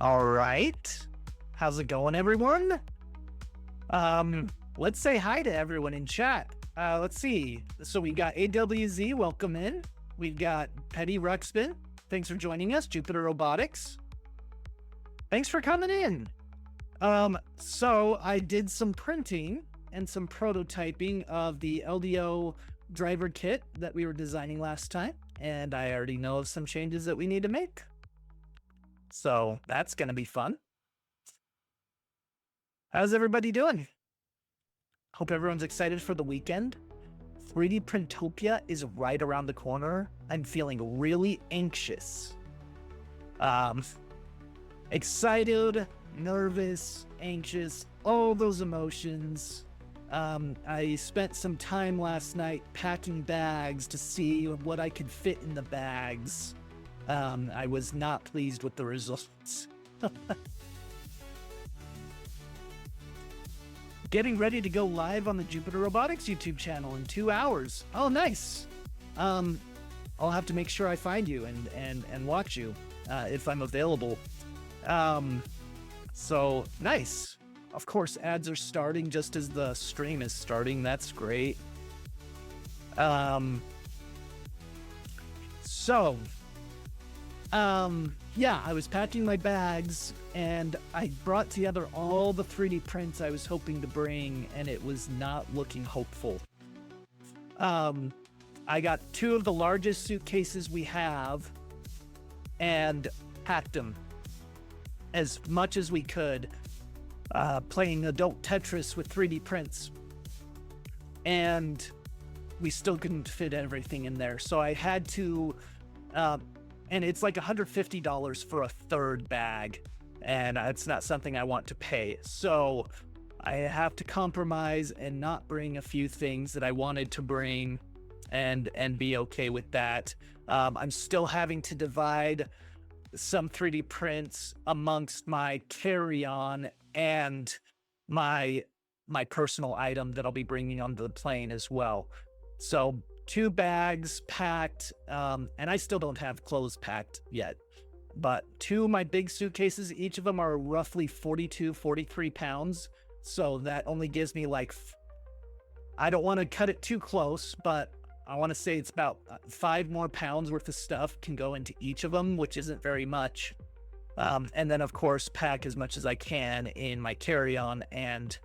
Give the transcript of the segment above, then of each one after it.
All right. How's it going, everyone? Let's say hi to everyone in chat. Let's see. So we got AWZ, welcome in. We've got Petty Ruxpin. Thanks for joining us. Jupiter Robotics. Thanks for coming in. So I did some printing and some prototyping of the LDO driver kit that we were designing last time, and I already know of some changes that we need to make. So that's going to be fun. How's everybody doing? Hope everyone's excited for the weekend. 3D Printopia is right around the corner. I'm feeling really anxious. Excited, nervous, anxious, all those emotions. I spent some time last night packing bags to see what I could fit in the bags. I was not pleased with the results. Getting ready to go live on the Jupiter Robotics YouTube channel in 2 hours. Oh, nice. I'll have to make sure I find you and watch you if I'm available. So nice. Of course, ads are starting just as the stream is starting. That's great. Yeah, I was packing my bags and I brought together all the 3D prints I was hoping to bring, and it was not looking hopeful. I got 2 of the largest suitcases we have and packed them as much as we could, playing adult Tetris with 3D prints. And we still couldn't fit everything in there. So I had to, and it's like $150 for a third bag, and it's not something I want to pay. So I have to compromise and not bring a few things that I wanted to bring and be okay with that. I'm still having to divide some 3D prints amongst my carry-on and my personal item that I'll be bringing onto the plane as well. So 2 bags packed, and I still don't have clothes packed yet, but 2 of my big suitcases, each of them are roughly 42, 43 pounds. So that only gives me like, I don't want to cut it too close, but I want to say it's about 5 more pounds worth of stuff can go into each of them, which isn't very much. And then of course, pack as much as I can in my carry-on and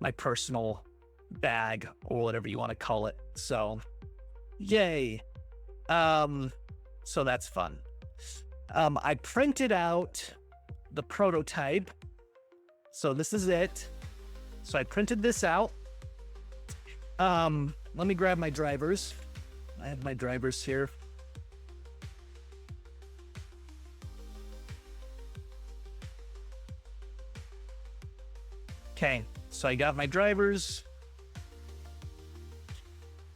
my personal bag, or whatever you want to call it. So yay. So that's fun. I printed out the prototype. So this is it. So I printed this out. Let me grab my drivers. I have my drivers here. Okay, so I got my drivers.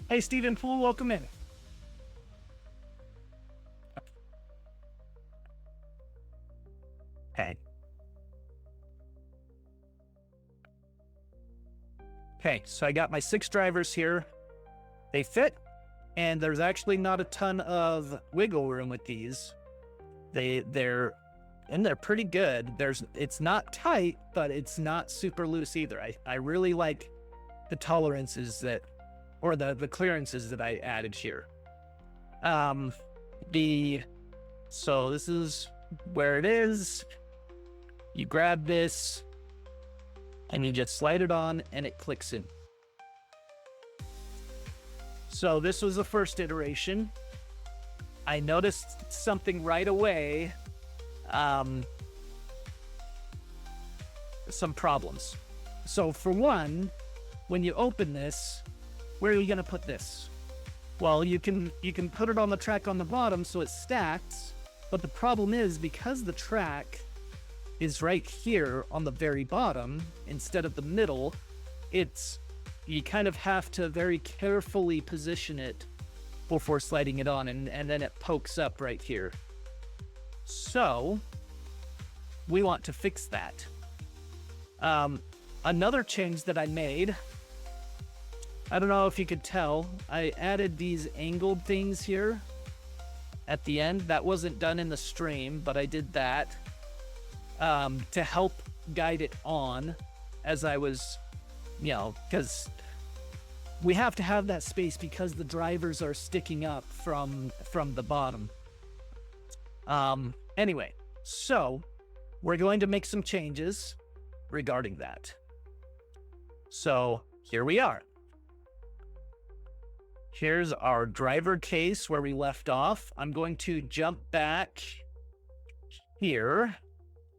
Hey, Stephen Poole, welcome in. Okay. Okay, so I got my 6 drivers here. They fit, and there's actually not a ton of wiggle room with these. They're pretty good. It's not tight, but it's not super loose either. I really like the tolerances that, or the clearances that I added here. So this is where it is. You grab this and you just slide it on and it clicks in. So this was the first iteration. I noticed something right away. Some problems. So for one, when you open this, where are you gonna put this? Well, you can put it on the track on the bottom so it stacks, but the problem is because the track is right here on the very bottom instead of the middle, you kind of have to very carefully position it before sliding it on, and then it pokes up right here. So we want to fix that. Another change that I made, I don't know if you could tell, I added these angled things here at the end. That wasn't done in the stream, but I did that. to help guide it on as I was, because we have to have that space because the drivers are sticking up from the bottom. Anyway, so we're going to make some changes regarding that. So here we are. Here's our driver case where we left off. I'm going to jump back here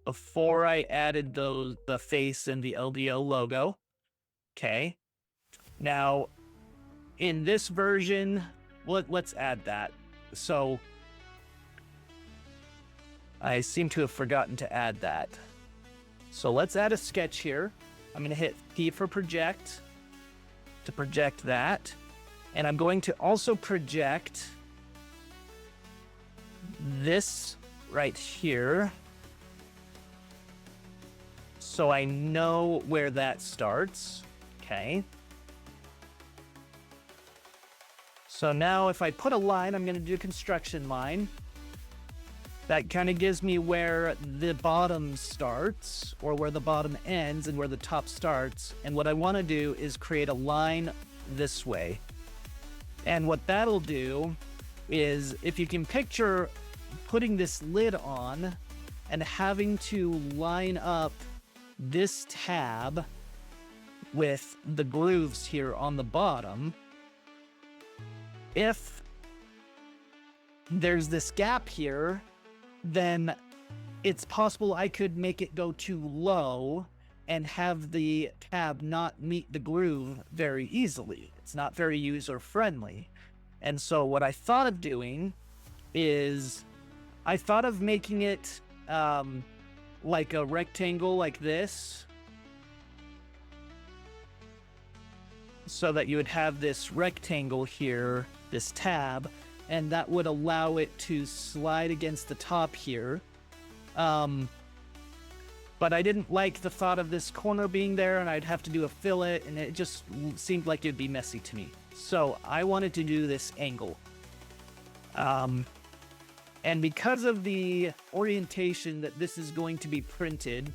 before I added the face and the LDO logo. Okay. Now, in this version, let's add that. So I seem to have forgotten to add that. So let's add a sketch here. I'm going to hit P for project to project that. And I'm going to also project this right here, so I know where that starts. Okay. So now if I put a line, I'm going to do a construction line. That kind of gives me where the bottom starts, or where the bottom ends and where the top starts. And what I want to do is create a line this way. And what that'll do is, if you can picture putting this lid on and having to line up this tab with the grooves here on the bottom, if there's this gap here, then it's possible I could make it go too low and have the tab not meet the groove very easily. It's not very user-friendly. And so what I thought of doing is I thought of making it like a rectangle like this, so that you would have this rectangle here, this tab, and that would allow it to slide against the top here. But I didn't like the thought of this corner being there, and I'd have to do a fillet, and it just seemed like it'd be messy to me. So I wanted to do this angle. And because of the orientation that this is going to be printed,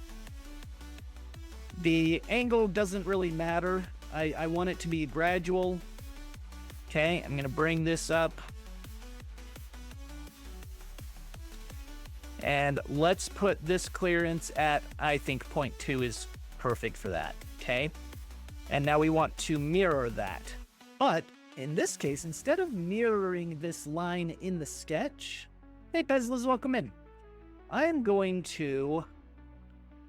the angle doesn't really matter. I want it to be gradual. Okay, I'm gonna bring this up. And let's put this clearance at, I think 0.2 is perfect for that, okay? And now we want to mirror that. But in this case, instead of mirroring this line in the sketch, hey Bezlas, welcome in. I am going to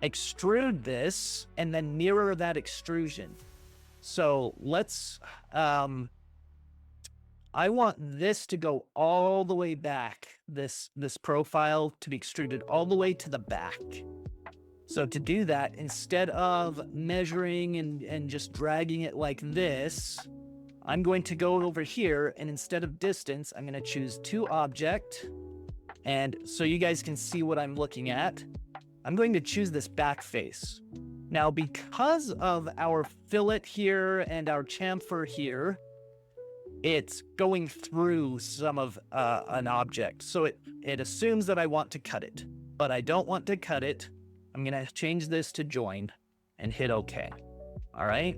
extrude this and then mirror that extrusion. So let's, I want this to go all the way back, this profile to be extruded all the way to the back. So to do that, instead of measuring and just dragging it like this, I'm going to go over here, and instead of distance, I'm going to choose to object. And so you guys can see what I'm looking at, I'm going to choose this back face. Now, because of our fillet here and our chamfer here, it's going through some of an object. So it assumes that I want to cut it, but I don't want to cut it. I'm going to change this to join and hit OK. All right.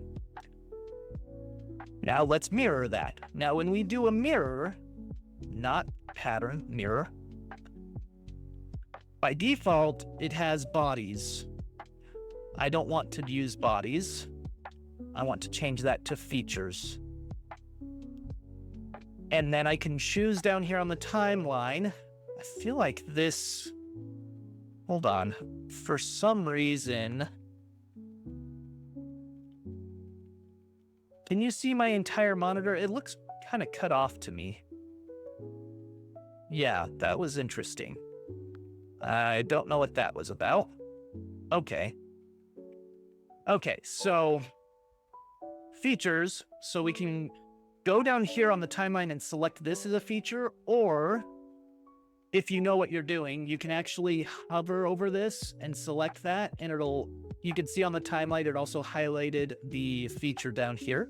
Now let's mirror that. Now, when we do a mirror, not pattern, mirror, by default, it has bodies. I don't want to use bodies. I want to change that to features. And then I can choose down here on the timeline. I feel like this, hold on, for some reason, can you see my entire monitor? It looks kind of cut off to me. Yeah, that was interesting. I don't know what that was about. Okay. Okay, so features, so we can go down here on the timeline and select this as a feature, or if you know what you're doing, you can actually hover over this and select that, and you can see on the timeline, it also highlighted the feature down here.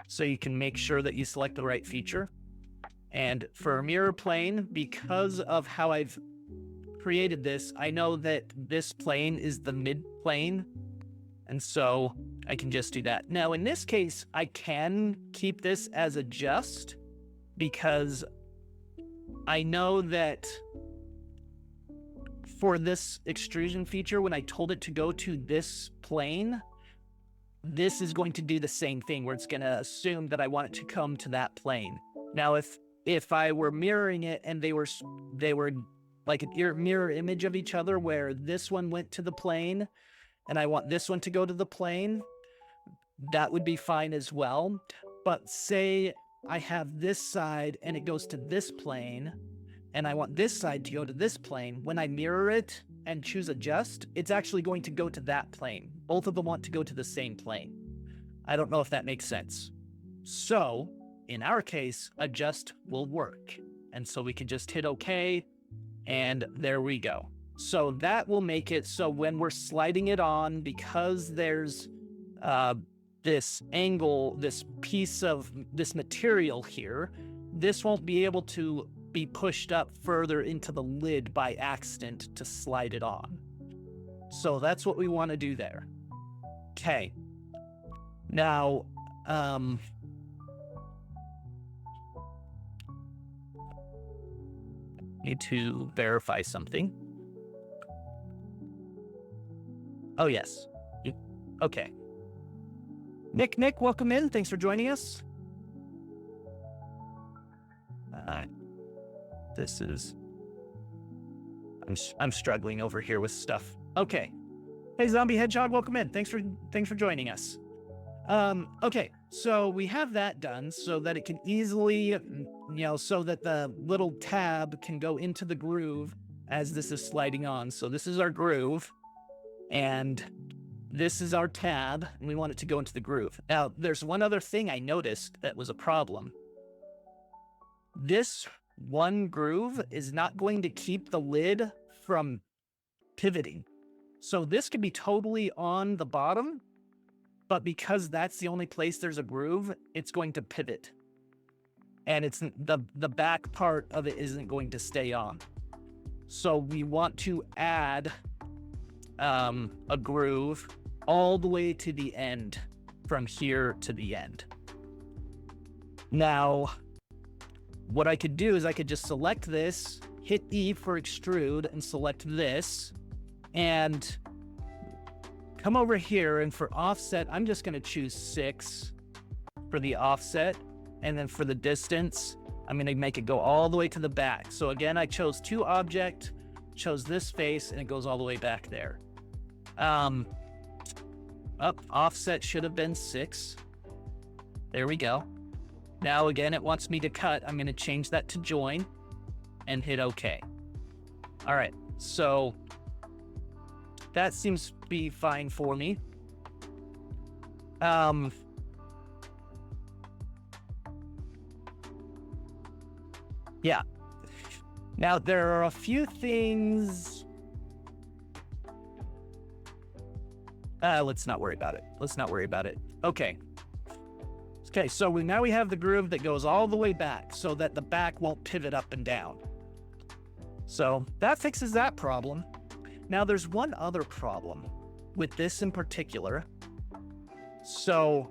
So you can make sure that you select the right feature. And for mirror plane, because of how I've created this, I know that this plane is the mid plane, and so I can just do that. Now, in this case, I can keep this as adjust because I know that for this extrusion feature, when I told it to go to this plane, this is going to do the same thing where it's going to assume that I want it to come to that plane. Now, if I were mirroring it and they were like a mirror image of each other where this one went to the plane and I want this one to go to the plane, that would be fine as well. But say I have this side and it goes to this plane and I want this side to go to this plane, when I mirror it and choose adjust, it's actually going to go to that plane. Both of them want to go to the same plane. I don't know if that makes sense. So in our case, adjust will work. And so we can just hit OK, and there we go. So that will make it so when we're sliding it on, because there's this angle, this piece of this material here, this won't be able to be pushed up further into the lid by accident to slide it on. So that's what we want to do there. Okay. Now, need to verify something. Oh, yes. Okay. Nick, welcome in. Thanks for joining us. I'm struggling over here with stuff. Okay. Hey, Zombie Hedgehog, welcome in. Thanks for joining us. Okay, so we have that done so that it can easily, so that the little tab can go into the groove as this is sliding on. So this is our groove, and this is our tab, and we want it to go into the groove. Now, there's one other thing I noticed that was a problem. This one groove is not going to keep the lid from pivoting. So this could be totally on the bottom, but because that's the only place there's a groove, it's going to pivot. And it's the back part of it isn't going to stay on. So we want to add a groove all the way to the end, from here to the end. Now, what I could do is I could just select this, hit E for extrude, and select this, and come over here, and for offset, I'm just going to choose 6 for the offset, and then for the distance, I'm going to make it go all the way to the back. So again, I chose to object, chose this face, and it goes all the way back there. Offset should have been 6. There we go. Now again, it wants me to cut. I'm going to change that to join and hit OK. All right, so that seems to be fine for me. Yeah. Now there are a few things. Let's not worry about it. Okay. Okay, so now we have the groove that goes all the way back so that the back won't pivot up and down. So that fixes that problem. Now there's one other problem with this in particular. So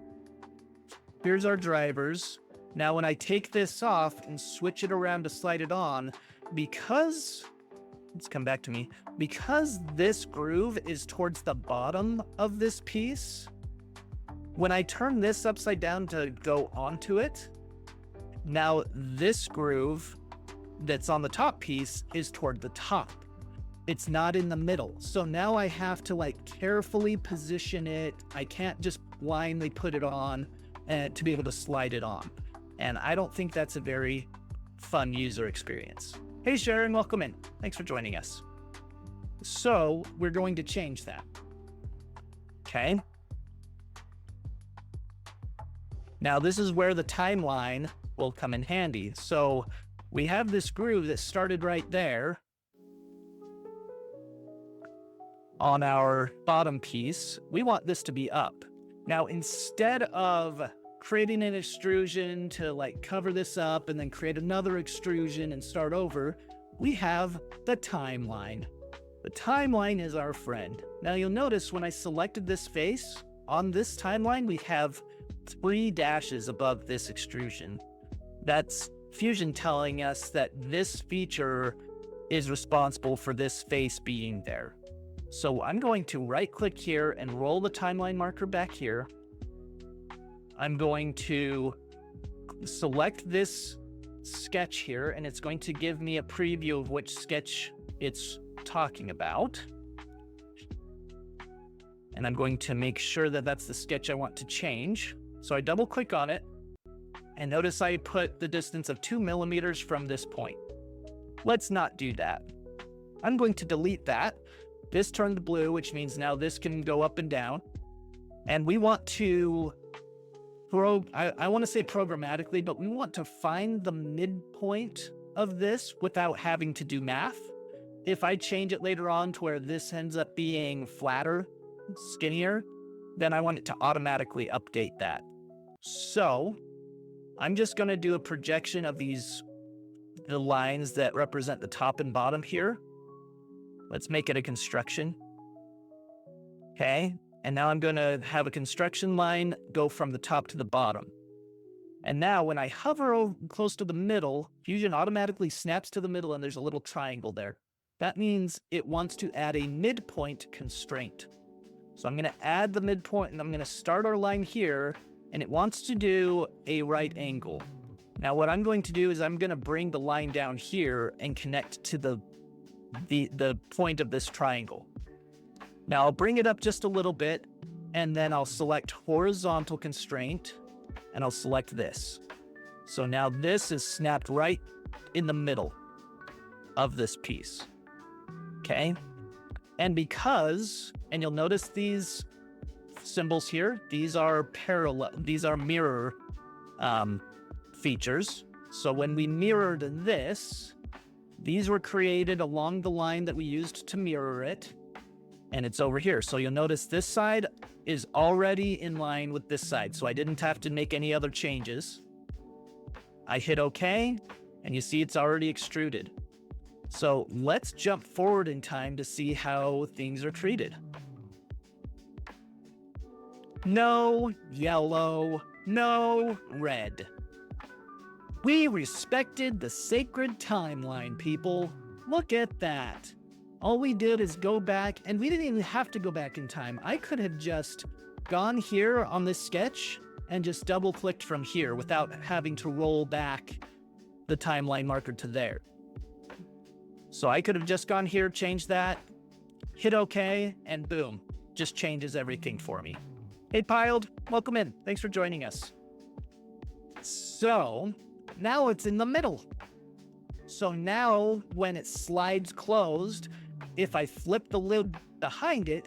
here's our drivers. Now when I take this off and switch it around to slide it on, because, let's come back to me, because this groove is towards the bottom of this piece, when I turn this upside down to go onto it, now this groove that's on the top piece is toward the top. It's not in the middle. So now I have to carefully position it. I can't just blindly put it on to be able to slide it on. And I don't think that's a very fun user experience. Hey Sharon, welcome in. Thanks for joining us. So we're going to change that. Okay. Now this is where the timeline will come in handy. So we have this groove that started right there on our bottom piece. We want this to be up. Now, instead of creating an extrusion to cover this up and then create another extrusion and start over, we have the timeline. The timeline is our friend. Now you'll notice when I selected this face, on this timeline, we have 3 dashes above this extrusion. That's Fusion telling us that this feature is responsible for this face being there. So I'm going to right click here and roll the timeline marker back here. I'm going to select this sketch here, and it's going to give me a preview of which sketch it's talking about. And I'm going to make sure that that's the sketch I want to change. So I double click on it, and notice I put the distance of 2 millimeters from this point. Let's not do that. I'm going to delete that. This turned blue, which means now this can go up and down. And we want to, I want to say programmatically, but we want to find the midpoint of this without having to do math. If I change it later on to where this ends up being flatter, skinnier, then I want it to automatically update that. So I'm just going to do a projection of the lines that represent the top and bottom here. Let's make it a construction. Okay. And now I'm going to have a construction line go from the top to the bottom. And now when I hover close to the middle, Fusion automatically snaps to the middle and there's a little triangle there. That means it wants to add a midpoint constraint. So I'm going to add the midpoint and I'm going to start our line here, and it wants to do a right angle. Now what I'm going to do is I'm going to bring the line down here and connect to the point of this triangle. Now I'll bring it up just a little bit, and then I'll select horizontal constraint, and I'll select this. So now this is snapped right in the middle of this piece. Okay. And and you'll notice these symbols here, these are mirror features. So when we mirrored this, these were created along the line that we used to mirror it, and it's over here. So you'll notice this side is already in line with this side, so I didn't have to make any other changes. I hit OK, and you see it's already extruded. So let's jump forward in time to see how things are treated. No yellow, no red. We respected the sacred timeline, people. Look at that. All we did is go back, and we didn't even have to go back in time. I could have just gone here on this sketch and just double clicked from here without having to roll back the timeline marker to there. So I could have just gone here, changed that, hit OK, and boom, just changes everything for me. Hey, Piled, welcome in. Thanks for joining us. So now it's in the middle. So now when it slides closed, if I flip the lid behind it,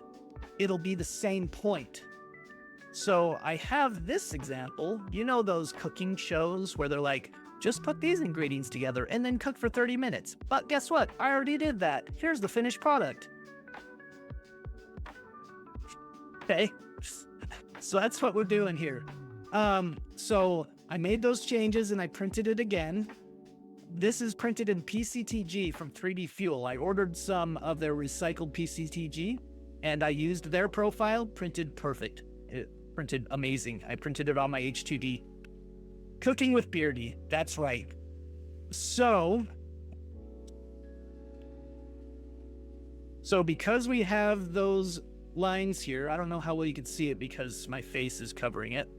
it'll be the same point. So I have this example. You know those cooking shows where they're like, just put these ingredients together and then cook for 30 minutes. But guess what? I already did that. Here's the finished product. Okay. So that's what we're doing here. So I made those changes and I printed it again. This is printed in PCTG from 3D Fuel. I ordered some of their recycled PCTG and I used their profile, printed perfect. It printed amazing. I printed it on my H2D. Cooking with Beardy, that's right. So because we have those lines here, I don't know how well you can see it because my face is covering it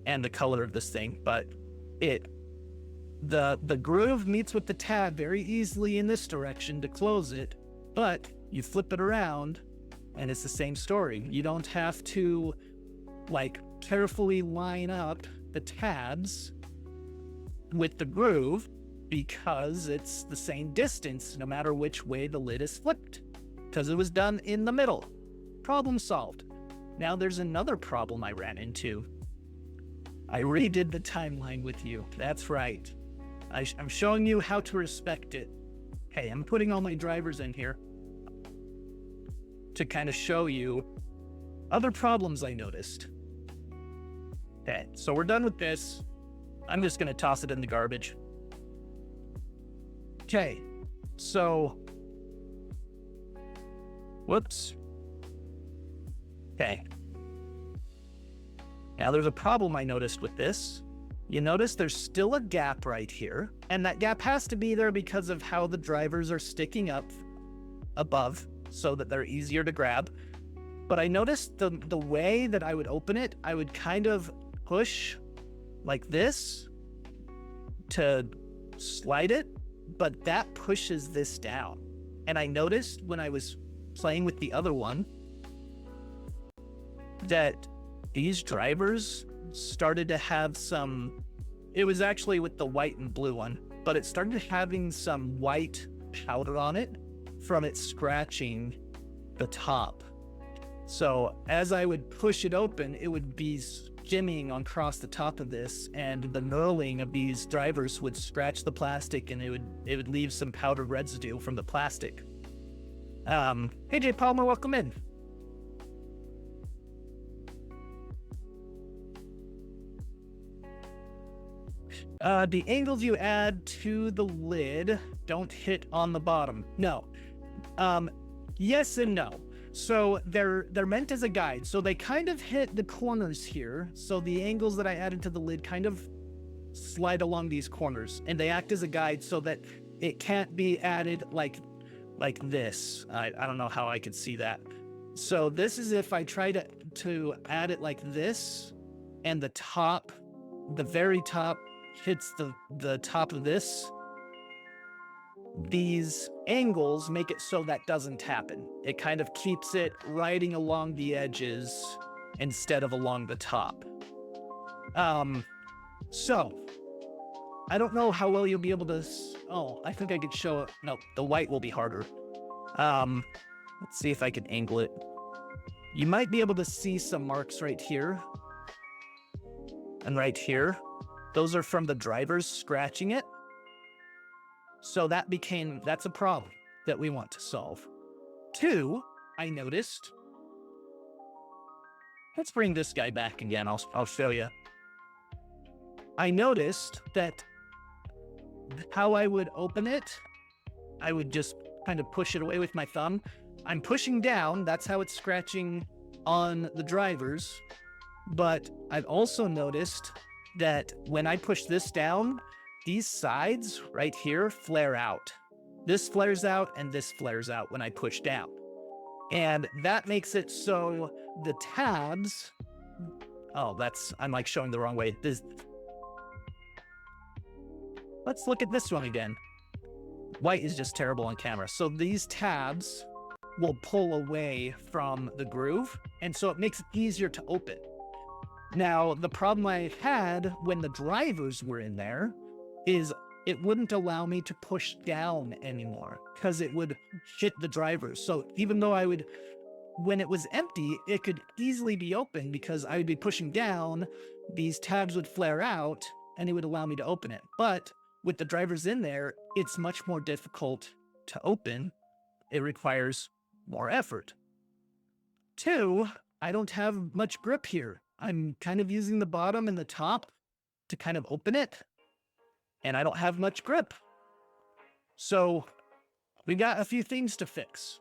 and the color of this thing, but the groove meets with the tab very easily in this direction to close it, but you flip it around and it's the same story. You don't have to carefully line up the tabs with the groove because it's the same distance no matter which way the lid is flipped because it was done in the middle. Problem solved. Now there's another problem I ran into. I redid the timeline with you. That's right. I'm showing you how to respect it. Hey, I'm putting all my drivers in here to kind of show you other problems I noticed. Okay, so we're done with this. I'm just going to toss it in the garbage. Okay, So, whoops. Okay. Now there's a problem I noticed with this. You notice there's still a gap right here, and that gap has to be there because of how the drivers are sticking up above so that they're easier to grab. But I noticed the way that I would open it, I would kind of push like this to slide it, but that pushes this down. And I noticed when I was playing with the other one that these drivers started to have some, it was actually with the white and blue one, but it started having some white powder on it from it scratching the top. So as I would push it open, it would be skimming across the top of this, and the knurling of these drivers would scratch the plastic, and it would leave some powdered residue from the plastic. Hey Jay Palmer, welcome in. The angles you add to the lid don't hit on the bottom. No. Yes and no. So they're meant as a guide. So they kind of hit the corners here. So the angles that I added to the lid kind of slide along these corners, and they act as a guide so that it can't be added like this. I don't know how I could see that. So this is if I try to add it like this, and the top, the very top hits the top of this. These angles make it so that doesn't happen. It kind of keeps it riding along the edges instead of along the top. So I don't know how well you'll be able to, oh, I think I could show it. No, the white will be harder. Let's see if I can angle it. You might be able to see some marks right here and right here. Those are from the drivers scratching it. So that's a problem that we want to solve. 2, I noticed. Let's bring this guy back again. I'll show you. I noticed that how I would open it, I would just kind of push it away with my thumb. I'm pushing down, that's how it's scratching on the drivers. But I've also noticed that when I push this down, these sides right here flare out. This flares out and this flares out when I push down. And that makes it so the tabs, oh, I'm like showing the wrong way. Let's look at this one again. White is just terrible on camera. So these tabs will pull away from the groove, and so it makes it easier to open. Now, the problem I had when the drivers were in there is it wouldn't allow me to push down anymore because it would hit the drivers. So even though when it was empty, it could easily be open because I would be pushing down, these tabs would flare out, and it would allow me to open it. But with the drivers in there, it's much more difficult to open. It requires more effort. 2, I don't have much grip here. I'm kind of using the bottom and the top to kind of open it, and I don't have much grip. So we got a few things to fix.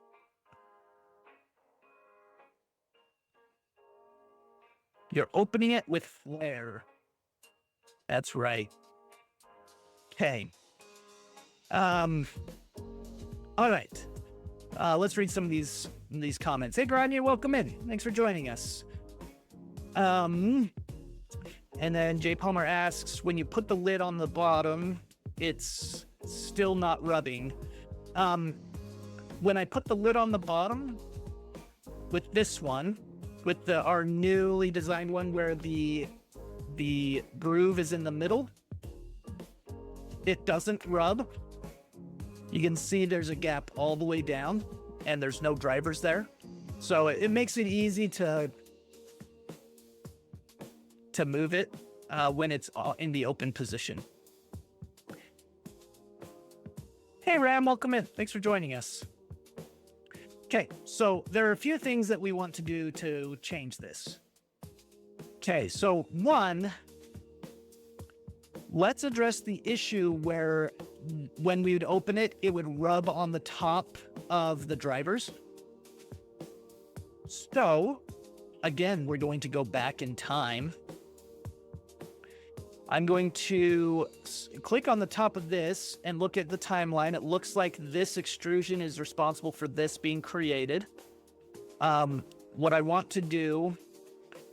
You're opening it with flare. That's right. Okay. All right. Let's read some of these comments. Hey, Grania, welcome in. Thanks for joining us. And then Jay Palmer asks, when you put the lid on the bottom, it's still not rubbing. When I put the lid on the bottom with this one, with our newly designed one where the groove is in the middle, it doesn't rub. You can see there's a gap all the way down, and there's no drivers there. So it makes it easy to move it when it's in the open position. Hey Ram, welcome in. Thanks for joining us. Okay, so there are a few things that we want to do to change this. Okay, so 1, let's address the issue where when we would open it, it would rub on the top of the drivers. So, again, we're going to go back in time. I'm going to click on the top of this and look at the timeline. It looks like this extrusion is responsible for this being created. What I want to do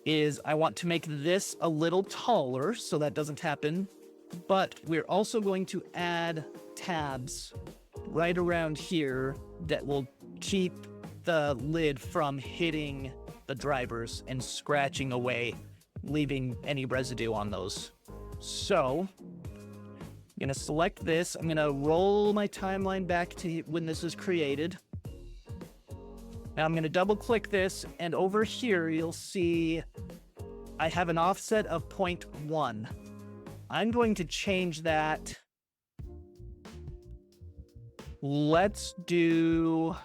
is I want to make this a little taller so that doesn't happen. But we're also going to add tabs right around here that will keep the lid from hitting the drivers and scratching away, leaving any residue on those. So I'm going to select this. I'm going to roll my timeline back to when this is created. Now I'm going to double click this, and over here you'll see I have an offset of 0.1. I'm going to change that. Let's do,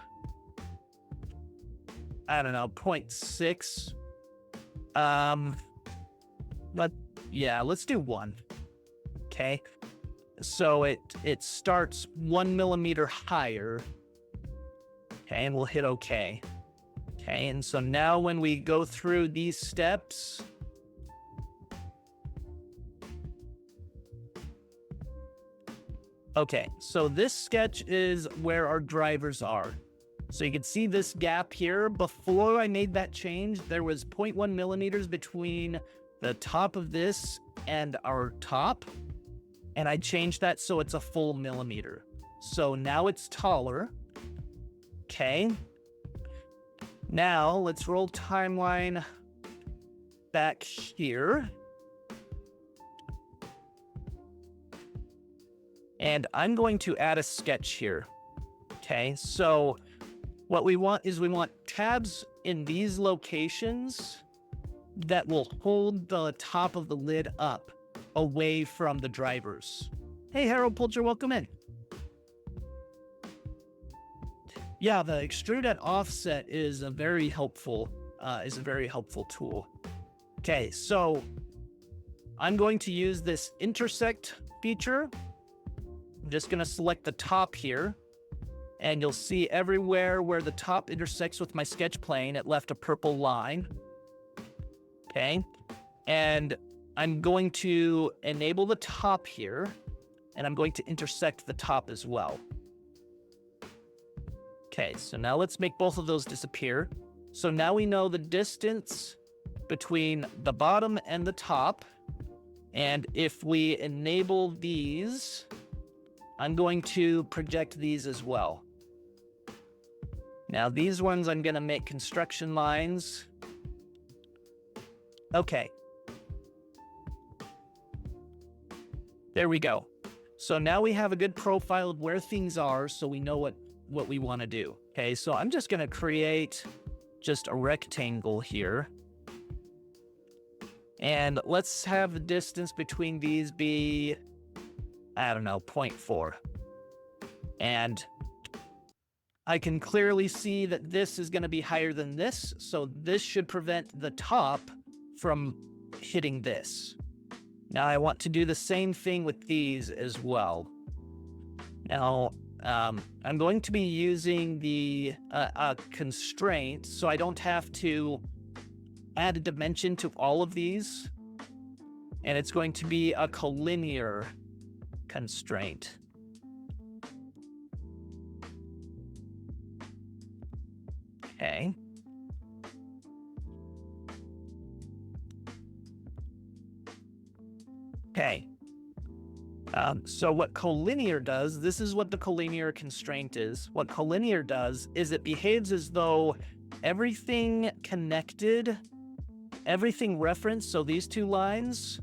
I don't know, 0.6. Let's do 1. Okay. So it starts 1 millimeter higher. Okay, and we'll hit OK. Okay, and so now when we go through these steps, okay, so this sketch is where our drivers are. So you can see this gap here. Before I made that change, there was 0.1 millimeters between the top of this and our top. And I changed that so it's a full millimeter. So now it's taller. Okay. Now let's roll timeline back here. And I'm going to add a sketch here. Okay, so what we want is we want tabs in these locations that will hold the top of the lid up away from the drivers. Hey, Harold Pulcher, welcome in. Yeah, the extrude at offset is a very helpful tool. Okay, so I'm going to use this intersect feature. I'm just going to select the top here, and you'll see everywhere where the top intersects with my sketch plane, it left a purple line. Okay, and I'm going to enable the top here, and I'm going to intersect the top as well. Okay, so now let's make both of those disappear. So now we know the distance between the bottom and the top. And if we enable these, I'm going to project these as well. Now these ones I'm going to make construction lines. Okay. There we go. So now we have a good profile of where things are, so we know what we want to do. Okay, so I'm just going to create just a rectangle here. And let's have the distance between these be, I don't know, 0.4. And I can clearly see that this is going to be higher than this, so this should prevent the top from hitting this. Now I want to do the same thing with these as well. Now, I'm going to be using the constraint, so I don't have to add a dimension to all of these. And it's going to be a collinear constraint. Okay. Okay. So what collinear does, this is what the collinear constraint is. What collinear does is it behaves as though everything connected, everything referenced, so these two lines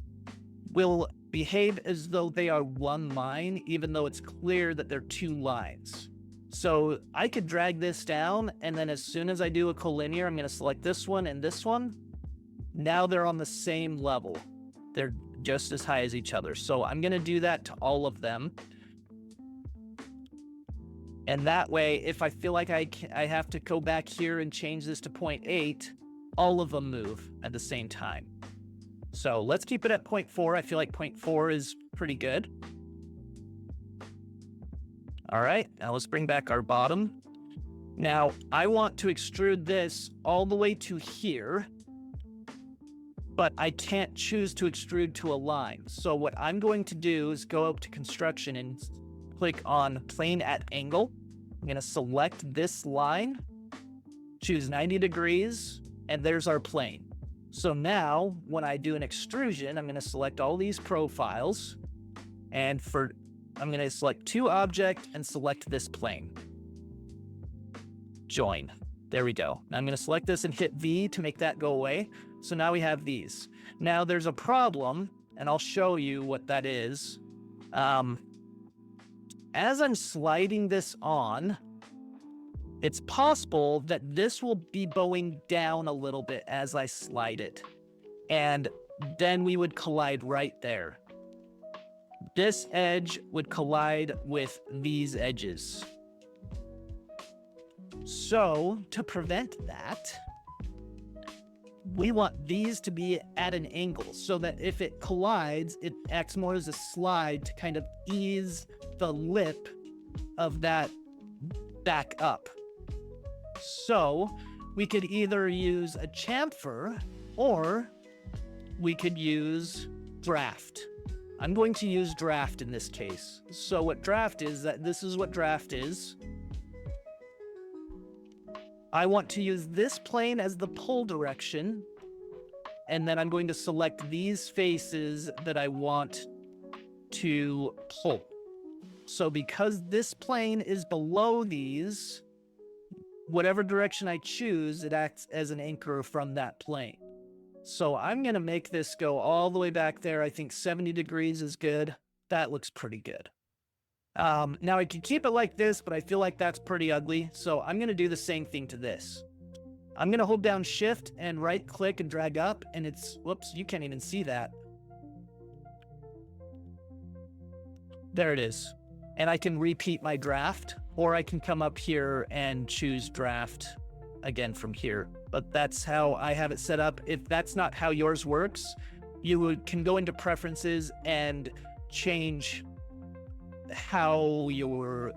will behave as though they are one line, even though it's clear that they're two lines. So I could drag this down, and then as soon as I do a collinear, I'm going to select this one and this one. Now they're on the same level. They're just as high as each other. So I'm going to do that to all of them. And that way, if I feel like I have to go back here and change this to 0.8, all of them move at the same time. So let's keep it at 0.4. I feel like 0.4 is pretty good. All right, now let's bring back our bottom. Now I want to extrude this all the way to here, but I can't choose to extrude to a line. So what I'm going to do is go up to construction and click on plane at angle. I'm going to select this line, choose 90 degrees, and there's our plane. So now when I do an extrusion, I'm going to select all these profiles, and I'm going to select to object and select this plane. Join. There we go. Now I'm going to select this and hit V to make that go away. So now we have these. Now there's a problem, and I'll show you what that is. As I'm sliding this on, it's possible that this will be bowing down a little bit as I slide it. And then we would collide right there. This edge would collide with these edges. So to prevent that, we want these to be at an angle so that if it collides, it acts more as a slide to kind of ease the lip of that back up. So we could either use a chamfer or we could use draft. I'm going to use draft in this case. So what draft is, this is what draft is. I want to use this plane as the pull direction, and then I'm going to select these faces that I want to pull. So because this plane is below these, whatever direction I choose, it acts as an anchor from that plane. So I'm going to make this go all the way back there. I think 70 degrees is good. That looks pretty good. Now I can keep it like this, but I feel like that's pretty ugly. So I'm going to do the same thing to this. I'm going to hold down shift and right click and drag up, and it's, whoops, you can't even see that. There it is. And I can repeat my draft, or I can come up here and choose draft again from here. But that's how I have it set up. If that's not how yours works, you can go into preferences and change how your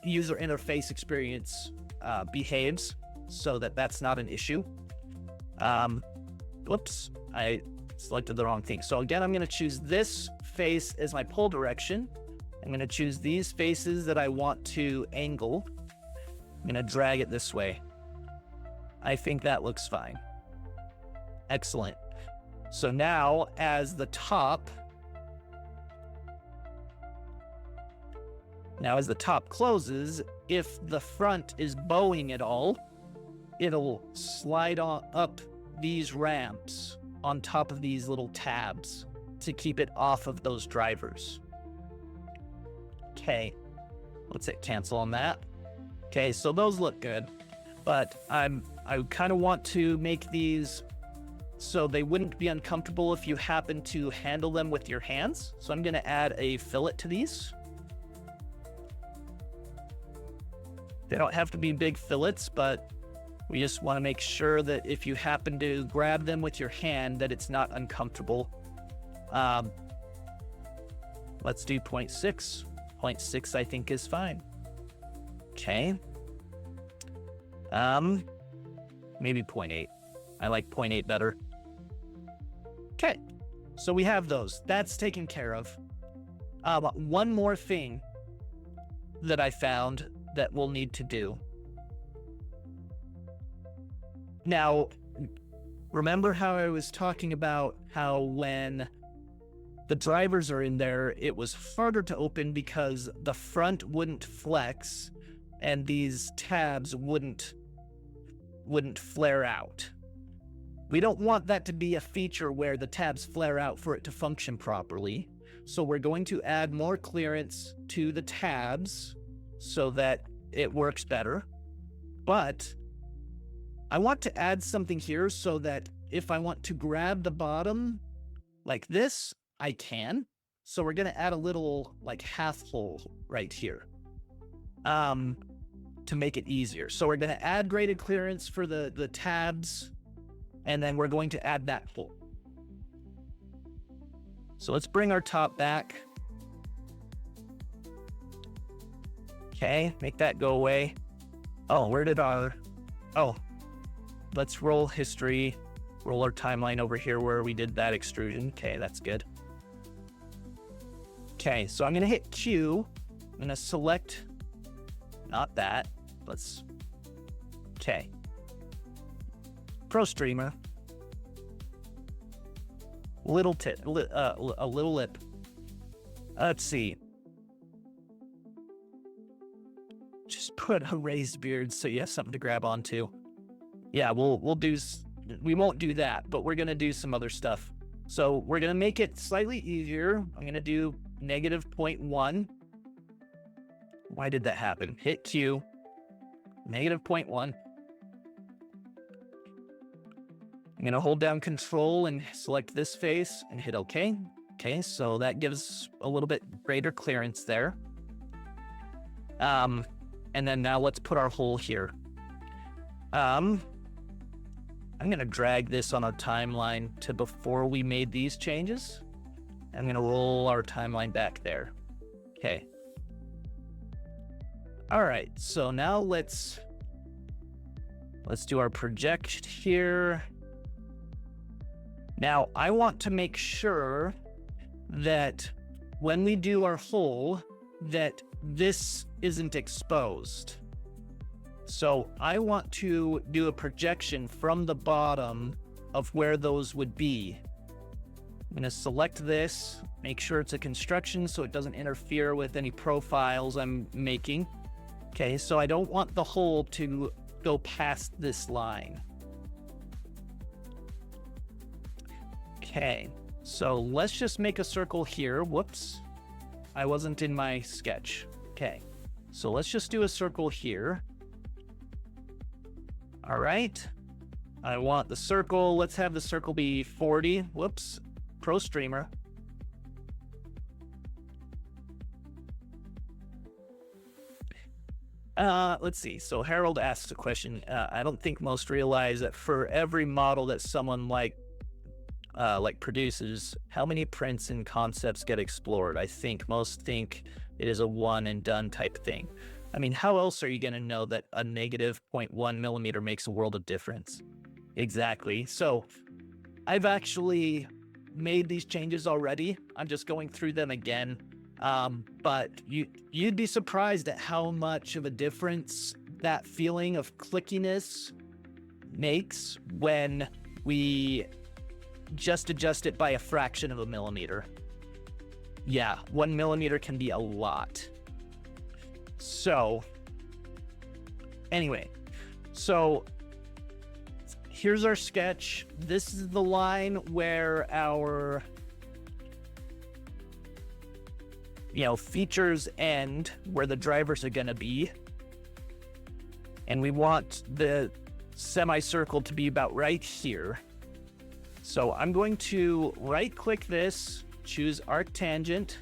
user interface experience behaves so that that's not an issue. Whoops, I selected the wrong thing. So again, I'm going to choose this face as my pull direction. I'm going to choose these faces that I want to angle. I'm going to drag it this way. I think that looks fine. Excellent. So now as the top closes, if the front is bowing at all, it'll slide on up these ramps on top of these little tabs to keep it off of those drivers. Okay, let's hit cancel on that. Okay, so those look good, but I kind of want to make these so they wouldn't be uncomfortable if you happen to handle them with your hands. So I'm going to add a fillet to these. They don't have to be big fillets, but we just want to make sure that if you happen to grab them with your hand, that it's not uncomfortable. Let's do 0.6. 0.6 I think is fine. Okay. Maybe 0.8. I like 0.8 better. Okay. So we have those. That's taken care of. One more thing that I found that we'll need to do. Now, remember how I was talking about how when the drivers are in there, it was harder to open because the front wouldn't flex and these tabs wouldn't flare out. We don't want that to be a feature where the tabs flare out for it to function properly. So we're going to add more clearance to the tabs so that it works better. But I want to add something here so that if I want to grab the bottom like this, I can. So we're going to add a little like half hole right here to make it easier. So we're going to add graded clearance for the tabs, and then we're going to add that hole. So let's bring our top back. Okay, make that go away. Oh, where did our... Oh, let's roll history. Roll our timeline over here where we did that extrusion. Okay, that's good. Okay, so I'm going to hit Q. I'm going to select... Not that. Let's... Okay. Pro Streamer. A little lip. Let's see. Just put a raised beard so you have something to grab onto. Yeah, we'll do... We won't do that, but we're going to do some other stuff. So we're going to make it slightly easier. I'm going to do -0.1. Why did that happen? Hit Q. -0.1. I'm going to hold down Control and select this face and hit OK. Okay, so that gives a little bit greater clearance there. And then now let's put our hole here. I'm going to drag this on a timeline to before we made these changes. I'm going to roll our timeline back there. Okay. All right, so now let's do our project here. Now, I want to make sure that when we do our hole, that this isn't exposed. So I want to do a projection from the bottom of where those would be. I'm going to select this, make sure it's a construction so it doesn't interfere with any profiles I'm making. Okay, so I don't want the hole to go past this line. Okay, so let's just make a circle here. Whoops, I wasn't in my sketch. Okay, so let's just do a circle here. All right, I want the circle. Let's have the circle be 40. Whoops, Pro Streamer. Let's see. So Harold asks a question. I don't think most realize that for every model that someone like produces, how many prints and concepts get explored? I think most think it is a one and done type thing. I mean, how else are you going to know that a -0.1 millimeter makes a world of difference? Exactly. So I've actually made these changes already. I'm just going through them again. But you'd be surprised at how much of a difference that feeling of clickiness makes when we just adjust it by a fraction of a millimeter. Yeah, 1 millimeter can be a lot. So anyway, so here's our sketch. This is the line where our features end, where the drivers are going to be. And we want the semicircle to be about right here. So I'm going to right click this, choose arc tangent.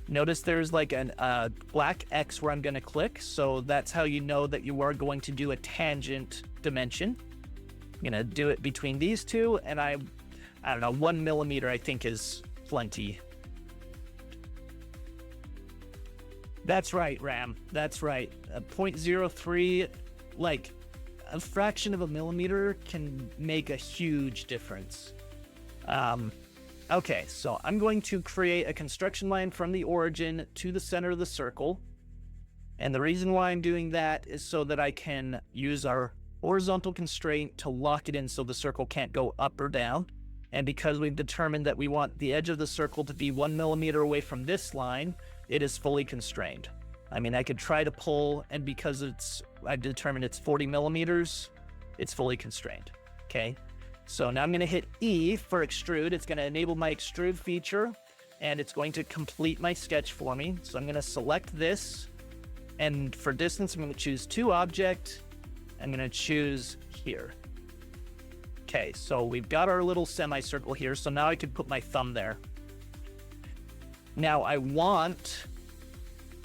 Notice there's like a black X where I'm going to click. So that's how you know that you are going to do a tangent dimension. I'm going to do it between these two. And I don't know, 1 millimeter I think is plenty. That's right, Ram. That's right. 0.03, like a fraction of a millimeter can make a huge difference. Okay, so I'm going to create a construction line from the origin to the center of the circle. And the reason why I'm doing that is so that I can use our horizontal constraint to lock it in so the circle can't go up or down. And because we've determined that we want the edge of the circle to be 1 millimeter away from this line, it is fully constrained. I mean, I could try to pull, and because I've determined it's 40 millimeters, it's fully constrained. Okay. So now I'm going to hit E for extrude. It's going to enable my extrude feature, and it's going to complete my sketch for me. So I'm going to select this, and for distance, I'm going to choose to object. I'm going to choose here. Okay, so we've got our little semicircle here. So now I can put my thumb there. Now I want,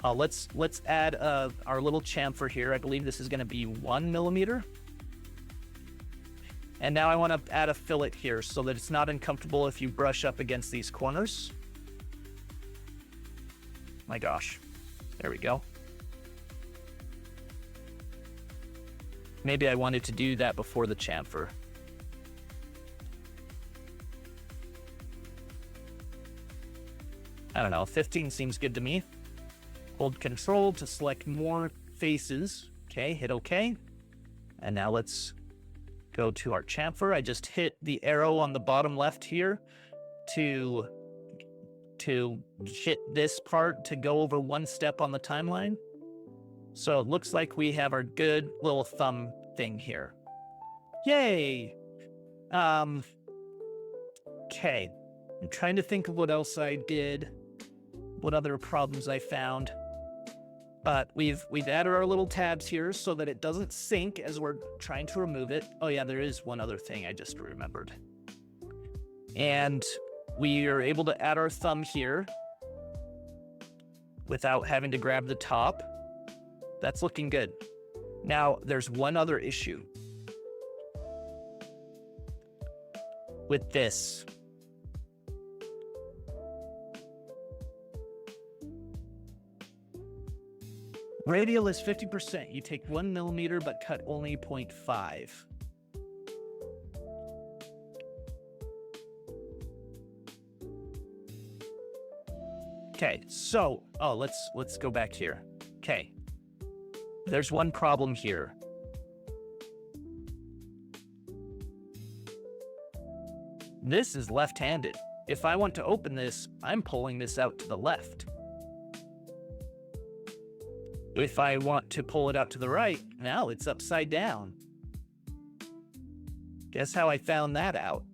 let's add our little chamfer here. I believe this is going to be 1 millimeter. And now I want to add a fillet here so that it's not uncomfortable if you brush up against these corners. My gosh. There we go. Maybe I wanted to do that before the chamfer. I don't know, 15 seems good to me. Hold Control to select more faces. Okay, hit OK. And now let's go to our chamfer. I just hit the arrow on the bottom left here to hit this part to go over one step on the timeline. So it looks like we have our good little thumb thing here. Yay! Okay. I'm trying to think of what else I did, what other problems I found. But we've added our little tabs here so that it doesn't sync as we're trying to remove it. Oh yeah, there is one other thing I just remembered. And we are able to add our thumb here without having to grab the top. That's looking good. Now, there's one other issue with this. Radial is 50%. You take 1 millimeter, but cut only 0.5. Okay, so, let's go back here. Okay, there's one problem here. This is left-handed. If I want to open this, I'm pulling this out to the left. If I want to pull it out to the right, now it's upside down. Guess how I found that out?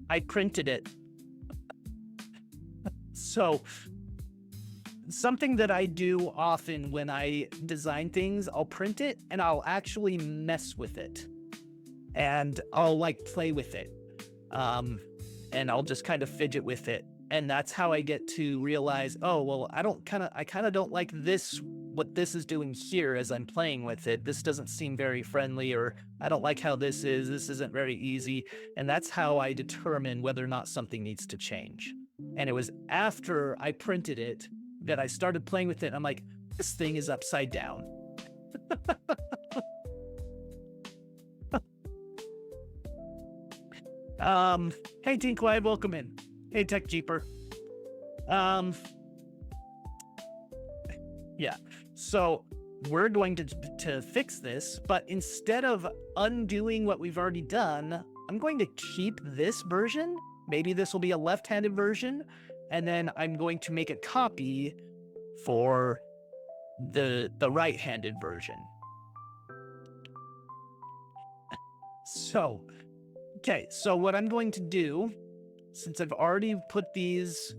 I printed it. So, something that I do often when I design things, I'll print it and I'll actually mess with it. And I'll play with it. And I'll just kind of fidget with it. And that's how I get to realize, oh, well, I kind of don't like this, what this is doing here as I'm playing with it. This doesn't seem very friendly, or I don't like how this isn't very easy. And that's how I determine whether or not something needs to change. And it was after I printed it that I started playing with it. I'm like, this thing is upside down. Hey, Tinkwide, welcome in. Hey, Tech Jeeper. Yeah, so we're going to fix this, but instead of undoing what we've already done, I'm going to keep this version. Maybe this will be a left-handed version, and then I'm going to make a copy for the right-handed version. So, okay, so what I'm going to do, since I've already put these,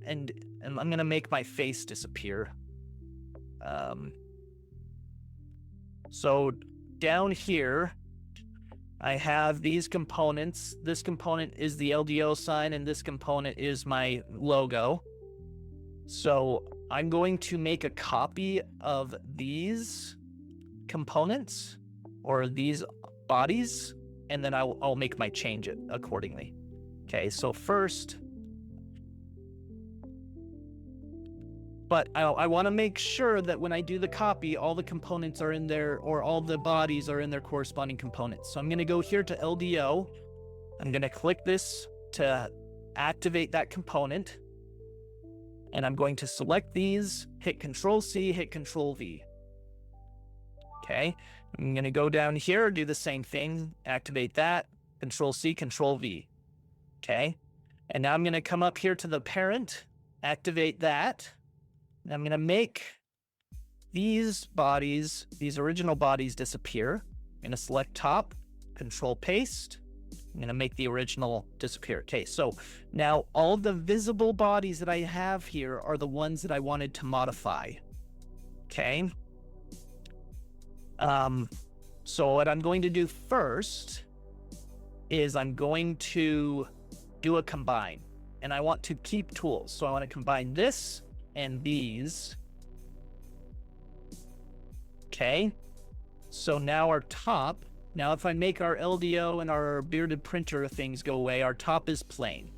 and I'm going to make my face disappear. So down here, I have these components. This component is the LDO sign, and this component is my logo. So I'm going to make a copy of these components, or these bodies, and then I'll make my change it accordingly. Okay, so first, but I want to make sure that when I do the copy, all the components are in there, or all the bodies are in their corresponding components. So I'm going to go here to LDO. I'm going to click this to activate that component. And I'm going to select these, hit Control-C, hit Control-V. Okay, I'm going to go down here, do the same thing, activate that, Control-C, Control-V. Okay, and now I'm going to come up here to the parent, activate that. And I'm going to make these bodies, these original bodies, disappear. I'm going to select top, Control Paste. I'm going to make the original disappear. Okay, so now all the visible bodies that I have here are the ones that I wanted to modify. Okay. So what I'm going to do first is I'm going to do a combine. And I want to keep tools. So I want to combine this and these. Okay, so now our top, now if I make our LDO and our bearded printer things go away, our top is plain.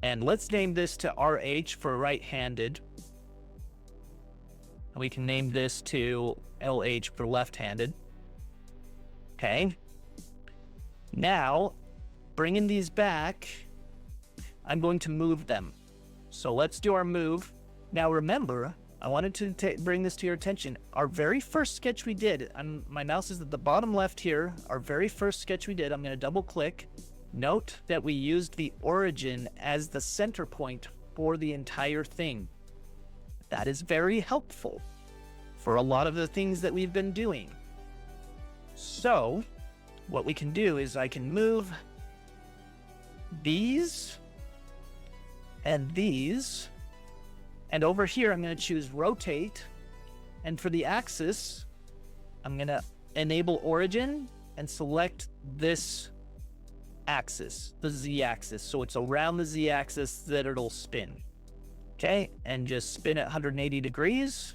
And let's name this to RH for right-handed. And we can name this to LH for left-handed. Okay. Now, bringing these back, I'm going to move them. So let's do our move. Now remember, I wanted to bring this to your attention. Our very first sketch we did, my mouse is at the bottom left here. Our very first sketch we did, I'm going to double click. Note that we used the origin as the center point for the entire thing. That is very helpful for a lot of the things that we've been doing. So what we can do is I can move these and these. And over here, I'm going to choose rotate. And for the axis, I'm going to enable origin and select this axis, the z-axis. So it's around the z-axis that it'll spin. Okay, and just spin it 180 degrees.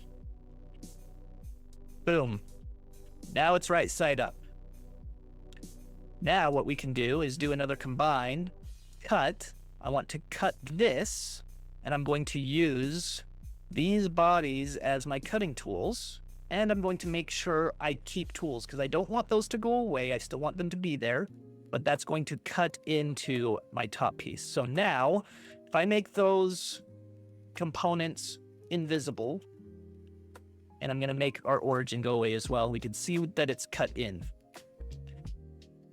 Boom. Now it's right side up. Now what we can do is do another combine, cut. I want to cut this, and I'm going to use these bodies as my cutting tools. And I'm going to make sure I keep tools because I don't want those to go away. I still want them to be there, but that's going to cut into my top piece. So now, if I make those components invisible, and I'm going to make our origin go away as well, we can see that it's cut in.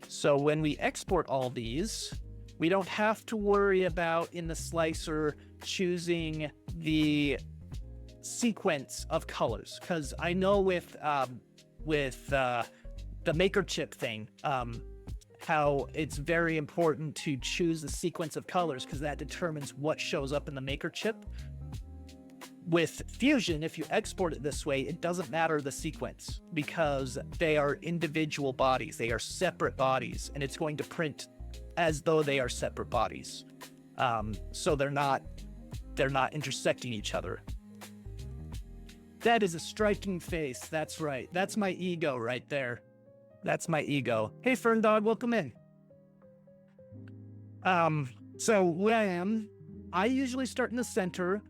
So when we export all these, we don't have to worry about in the slicer choosing the sequence of colors, because I know with the maker chip thing, how it's very important to choose the sequence of colors because that determines what shows up in the maker chip. With Fusion, if you export it this way, it doesn't matter the sequence because they are individual bodies. They are separate bodies, and it's going to print as though they are separate bodies. So they're not intersecting each other. That is a striking face. That's right. That's my ego right there. That's my ego. Hey, Fern Dog, welcome in. So where I usually start in the center.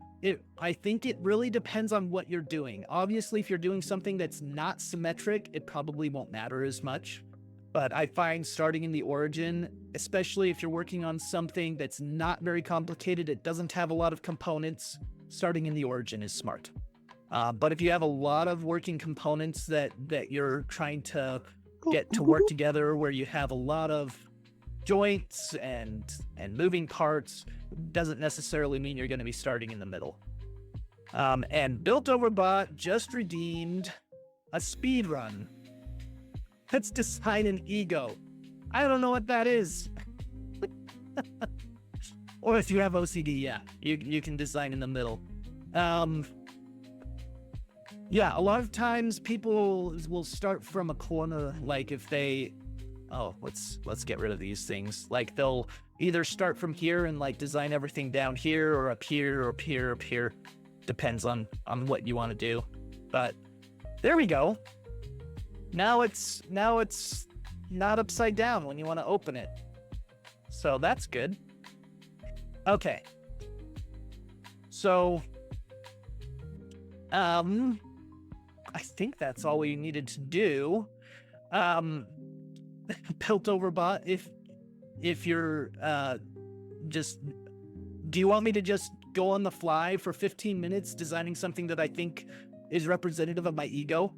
I think it really depends on what you're doing. Obviously, if you're doing something that's not symmetric, it probably won't matter as much. But I find starting in the origin, especially if you're working on something that's not very complicated, it doesn't have a lot of components, starting in the origin is smart. But if you have a lot of working components that you're trying to get to work together, where you have a lot of joints and moving parts, doesn't necessarily mean you're going to be starting in the middle. And Built Over Bot just redeemed a speed run. Let's design an ego. I don't know what that is. Or if you have OCD, yeah, you can design in the middle. Yeah, a lot of times people will start from a corner, like if they, let's get rid of these things. Like they'll either start from here and like design everything down here or up here or up here, up here. Depends on what you want to do. But there we go. Now it's not upside down when you want to open it. So that's good. Okay. So, I think that's all we needed to do. Built Over Bot, if you're do you want me to just go on the fly for 15 minutes designing something that I think is representative of my ego?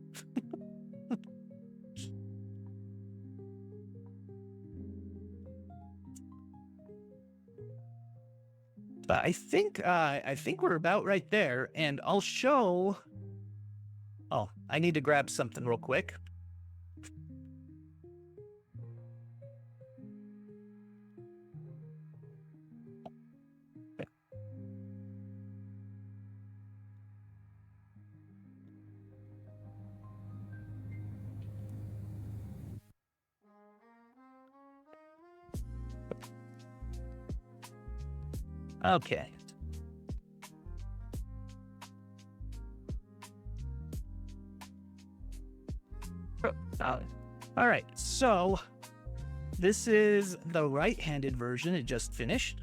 But I think we're about right there, and I'll show. Oh, I need to grab something real quick. Okay. All right, so this is the right-handed version. It just finished.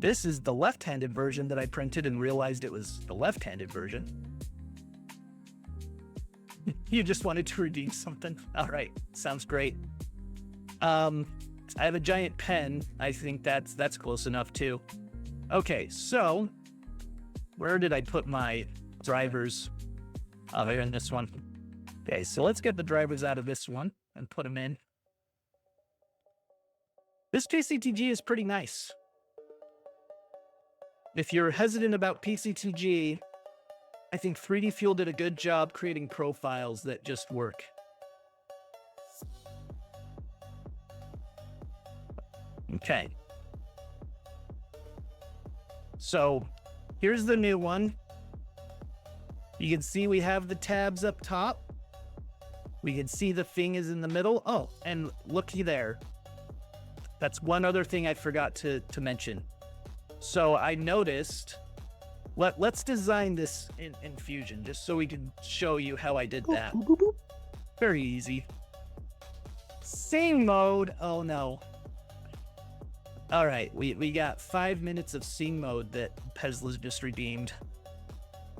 This is the left-handed version that I printed and realized it was the left-handed version. You just wanted to redeem something? All right, sounds great. I have a giant pen. I think that's close enough too. Okay, so where did I put my drivers? Oh, here in this one. Okay, so let's get the drivers out of this one and put them in. This PCTG is pretty nice. If you're hesitant about PCTG, I think 3D Fuel did a good job creating profiles that just work. Okay. So here's the new one. You can see we have the tabs up top. We can see the thing is in the middle. Oh, and looky there. That's one other thing I forgot to mention. So I noticed, let's design this in Fusion, just so we can show you how I did that. Very easy. Same mode. Oh no. All right, we got 5 minutes of scene mode that Pezla's just redeemed.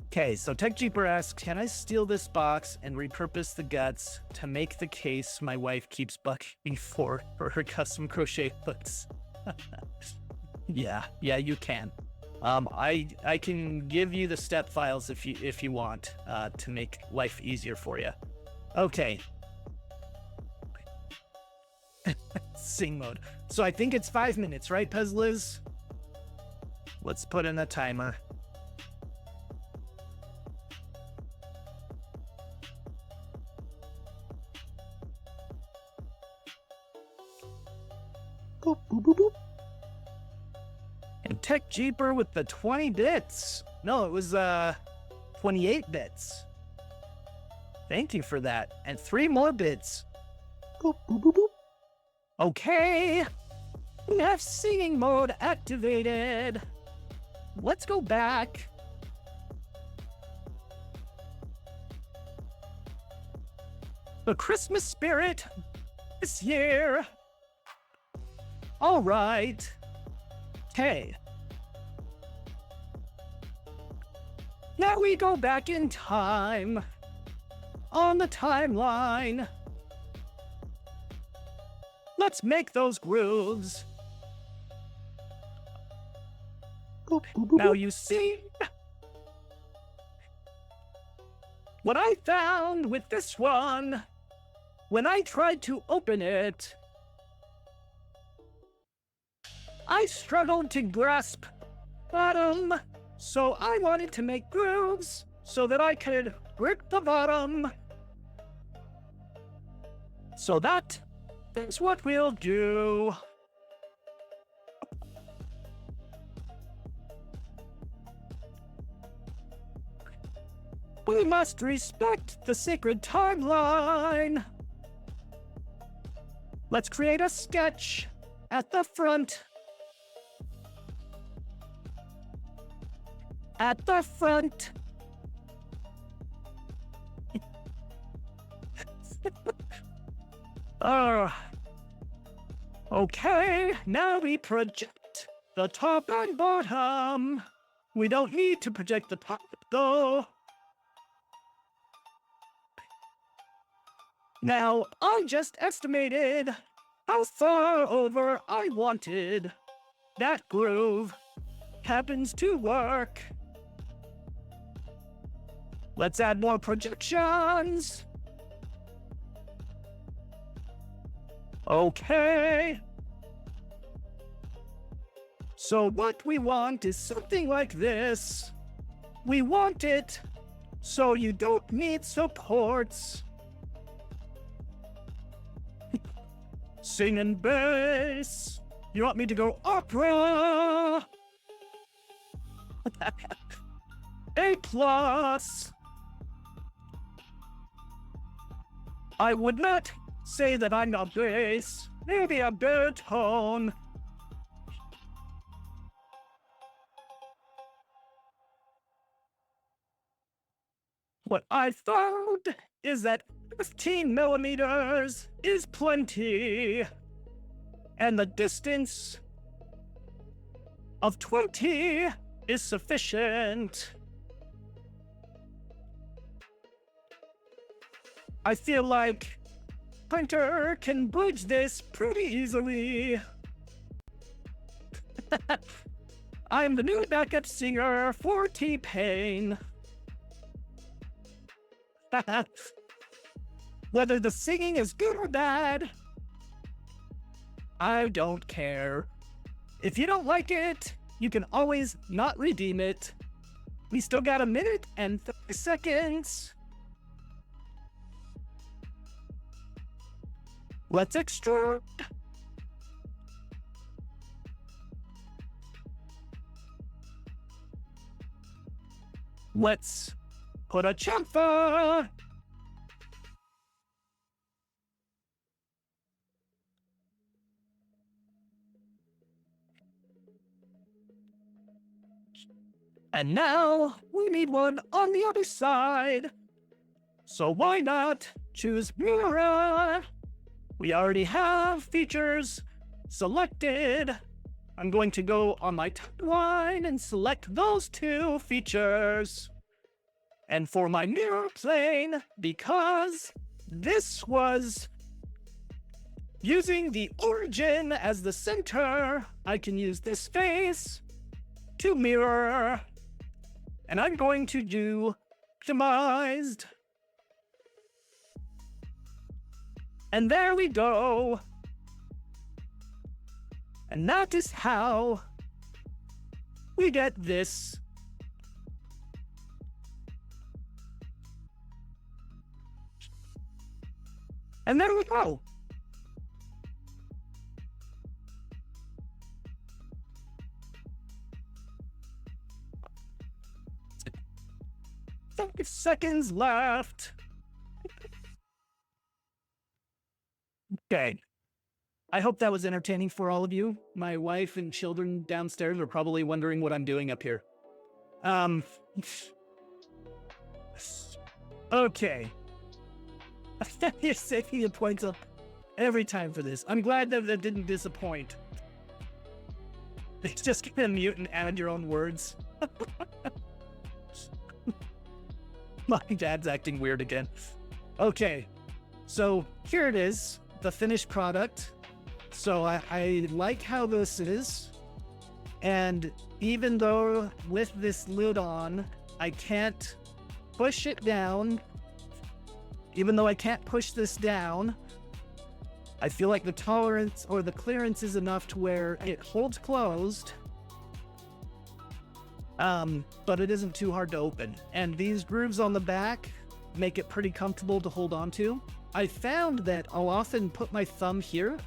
Okay, so TechJeeper asks, can I steal this box and repurpose the guts to make the case my wife keeps bucking for her custom crochet hooks? Yeah, you can. I can give you the step files if you want to make life easier for you. Okay. Sing mode. So I think it's 5 minutes, right, Pezliz? Let's put in a timer. Boop, boop, boop, boop. And TechJeeper with the 20 bits. No, it was 28 bits. Thank you for that. And 3 more bits. Boop, boop, boop, boop. Okay. We have singing mode activated. Let's go back. The Christmas spirit is here. All right. Okay. Now we go back in time. On the timeline. Let's make those grooves. Now you see what I found with this one. When I tried to open it, I struggled to grasp bottom, so I wanted to make grooves so that I could grip the bottom. So that is what we'll do. We must respect the sacred timeline. Let's create a sketch at the front. At the front. Okay, now we project the top and bottom. We don't need to project the top, though. Now, I just estimated how far over I wanted. That groove happens to work. Let's add more projections. Okay. So what we want is something like this. We want it so you don't need supports. Sing and bass. You want me to go opera? A+. I would not say that I'm a bass, maybe a baritone. What I found is that 15 millimeters is plenty, and the distance of 20 is sufficient. I feel like Hunter can bridge this pretty easily. I'm the new backup singer for T-Pain. Whether the singing is good or bad, I don't care. If you don't like it, you can always not redeem it. We still got a minute and 30 seconds. Let's extrude. Let's put a chamfer. And now we need one on the other side. So why not choose mirror? We already have features selected. I'm going to go on my timeline and select those two features. And for my mirror plane, because this was using the origin as the center, I can use this face to mirror. And I'm going to do optimized. And there we go. And that is how we get this. And there we go. Seconds left. Okay. I hope that was entertaining for all of you. My wife and children downstairs are probably wondering what I'm doing up here. Okay. You're saving the points up every time for this. I'm glad that didn't disappoint. It's just gonna mute and add your own words. My dad's acting weird again. Okay, so here it is, the finished product. So I like how this is. And even though with this lid on, I can't push it down. Even though I can't push this down, I feel like the tolerance or the clearance is enough to where it holds closed. But it isn't too hard to open. And these grooves on the back make it pretty comfortable to hold on to. I found that I'll often put my thumb here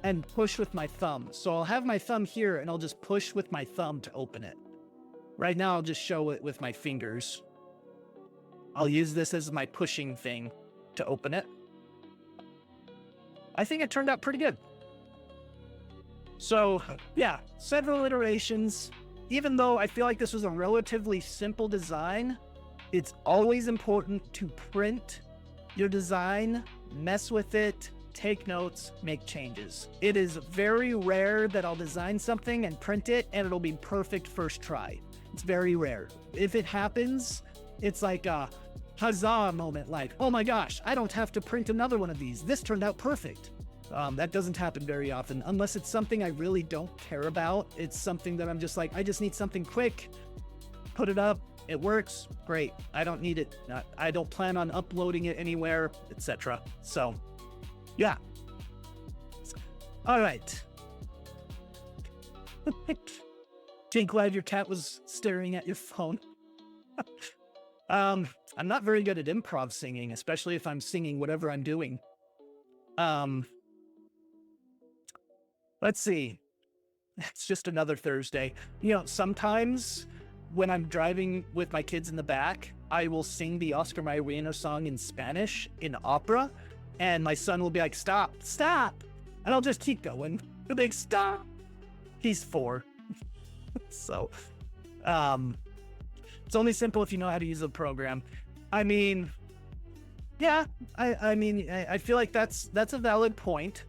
and push with my thumb. So I'll have my thumb here and I'll just push with my thumb to open it. Right now I'll just show it with my fingers. I'll use this as my pushing thing to open it. I think it turned out pretty good. So yeah, several iterations. Even though I feel like this was a relatively simple design, it's always important to print your design, mess with it, take notes, make changes. It is very rare that I'll design something and print it and it'll be perfect first try. It's very rare. If it happens, it's like a huzzah moment, like, oh my gosh, I don't have to print another one of these. This turned out perfect. That doesn't happen very often, unless it's something I really don't care about. It's something that I'm just like, I just need something quick, put it up, it works, great. I don't need it. I don't plan on uploading it anywhere, etc. So, yeah. All right. Jake, glad your cat was staring at your phone. I'm not very good at improv singing, especially if I'm singing whatever I'm doing. Let's see. It's just another Thursday. You know, sometimes when I'm driving with my kids in the back, I will sing the Oscar Mayer song in Spanish in opera, and my son will be like, stop, stop. And I'll just keep going. He'll be like, stop. He's 4. So, it's only simple if you know how to use the program. I mean, yeah, I mean, I feel like that's a valid point.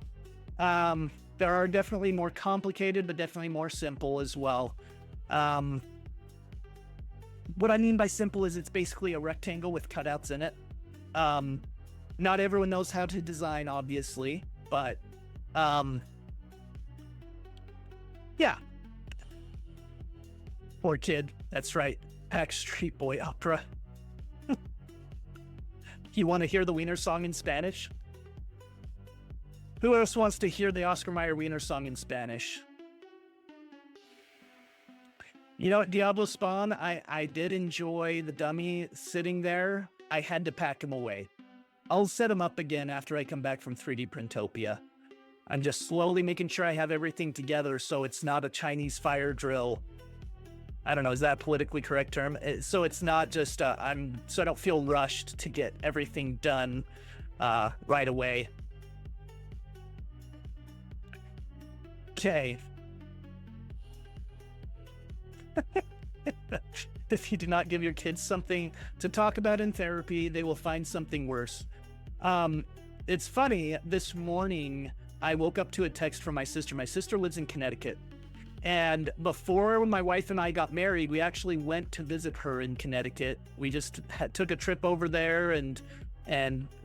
There are definitely more complicated, but definitely more simple as well. What I mean by simple is it's basically a rectangle with cutouts in it. Not everyone knows how to design, obviously, but yeah. Poor kid. That's right. Backstreet Boy opera. You want to hear the Wiener song in Spanish? Who else wants to hear the Oscar Mayer Wiener song in Spanish? You know what, Diablo Spawn, I did enjoy the dummy sitting there. I had to pack him away. I'll set him up again after I come back from 3D Printopia. I'm just slowly making sure I have everything together so it's not a Chinese fire drill. I don't know, is that a politically correct term? So it's not just, so I don't feel rushed to get everything done right away. Okay. If you do not give your kids something to talk about in therapy, they will find something worse. It's funny, this morning I woke up to a text from my sister. My sister lives in Connecticut. And before my wife and I got married, we actually went to visit her in Connecticut. We just took a trip over there and